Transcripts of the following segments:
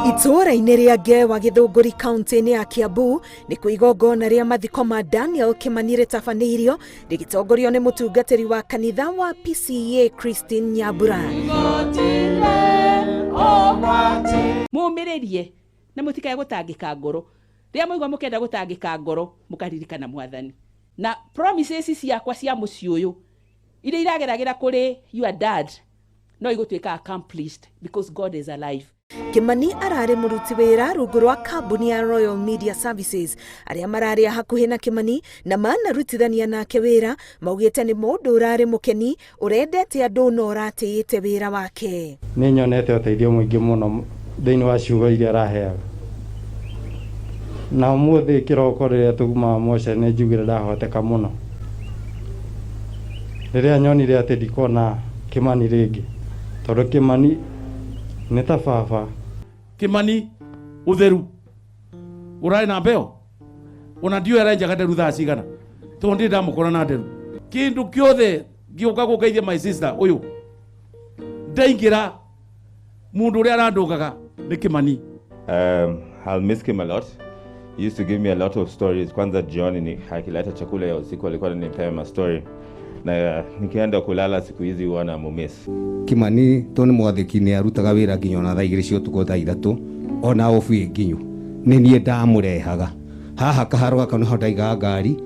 Itũra-inĩ rĩa Ngewa Gĩthũngũri kaunti-inĩ ya Kiambu nĩ kuo igongona rĩa mathiko ma Daniel Kimani rĩtabanĩirio rĩgĩtongorio nĩ mũtungatĩri wa kanitha wa PCEA Christine Nyambura. Mũmĩrĩrie na mũtikae gũtangĩka ngoro. Rĩrĩa mũigua mũkenda gũtangĩka ngoro mũkaririkana Mwathani. Na promises ciakwa cia mũciĩ ũyũ iria irageragĩra kũrĩ your dad no igũtuĩka accomplished because God is alive. Kimani ararĩ mũruti wĩra rungu rwa kambuni ya Royal Media Services arĩa mararĩ hakuhĩ na Kimani na manarutithania nake wĩra maugĩte nĩ mũndũ ũrarĩ mũkeni ũrendete andũ na ũratĩĩte wĩra wake. Nĩ nyonete ũteithio mũingĩ mũno thĩinĩ wa ciugo iria araheaga. Na ũmũthĩ kĩroko rĩrĩa tũgumaga Moce nĩ njugire ndahoteka mũno. Rĩrĩa nyonire atĩ ndikona Kimani rĩngĩ tondũ Kimani nĩ ta baba. Kimani utheru ũrarĩ na mbeo ona ndio arenjaga nderu thaa cigana tondũ ndĩ ndamũkora na nderu kĩndũ kĩothe gĩũka gũgeithia my sister ũyũ ndaingĩra mũndũ ũrĩa arandũgaga nĩ Kimani. I'll miss him a lot. He used to give me a lot of stories. Kwanza jioni ni akileta chakula ya usiku alikuwa ananipea ma story. Na nikienda kulala siku hizi wana mumiss. Kimani to nĩ mwathĩki nĩ arutaga wĩra nginya ona thaa 2 cia ũtukũ thaa 3 ona ofu nginyu nĩ niĩ ndamũrehaga haha kaharũga kana hotaiga ngari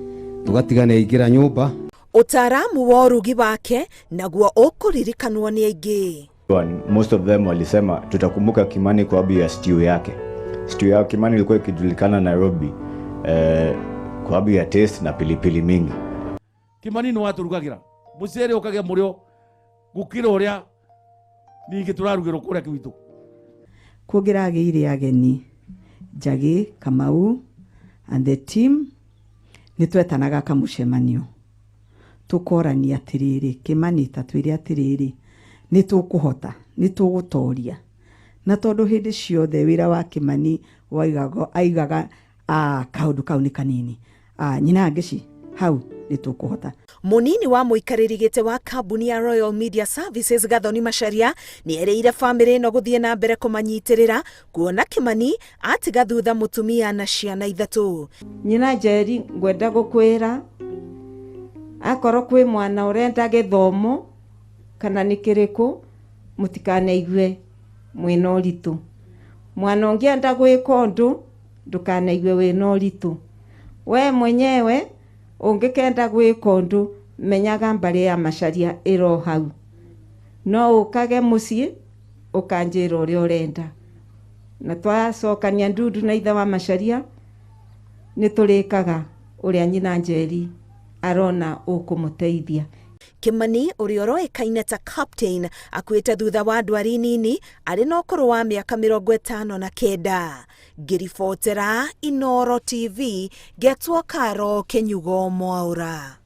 tũgatigana ingĩra nyũmba. Ũtaaramu wa ũrugi wake naguo ũkũririkanwo nĩ aingĩ. Most of them walisema tutakumbuka Kimani kwa sababu ya stew yake. Stew ya Kimani ilikuwa ikijulikana Nairobi kwa sababu ya taste na pilipili mingi. Kimani no aturugagira mucere ukagia murio gukira uria ningi turarugirwo kuria kwitu kugiragiire ageni Njagi, Kamau and the team nitwetanaga kamucemanio tukorania atiriri Kimani tatwire atiriri nitukuhota nitugutoria na tondu hindi ciothe wira wa Kimani aigaga kaundu kau ni kanini nyina ngeci hau nitukuhota. Munini wa muikarĩri gĩtĩ wa kambuni ya Royal Media Services Gathoni Macharia nĩ ereire famĩlĩ ĩno gũthiĩ na mbere kũmanyitĩrĩra kuona Kimani atiga thutha mũtumia na ciana 3. Nyina Njeri ngwenda gũkwĩra akorwo kwĩ mwana ũrenda gĩthomo kana nĩ kĩrĩkũ mũtikanaigue mwĩna ũritũ. Mwana ũngĩenda gwĩka ũndũ ndũkanaigue wĩna ũritũ. We mwenyewe ungikenda gwika undu menyaga mbari ya Macharia iro hau no ukage mucii ukanjira uria urenda na twacokania ndudu na ithe wa Macharia niturikaga uria nyina Njeri arona ukumuteithia. Kimani ũrĩa ũroĩkaine ta Captain akuĩte thutha wa ndwari nini arĩ na ũkũrũ wa mĩaka 59. Ngĩribotera Inooro TV Getwo Karo Kenyugo Mwaura.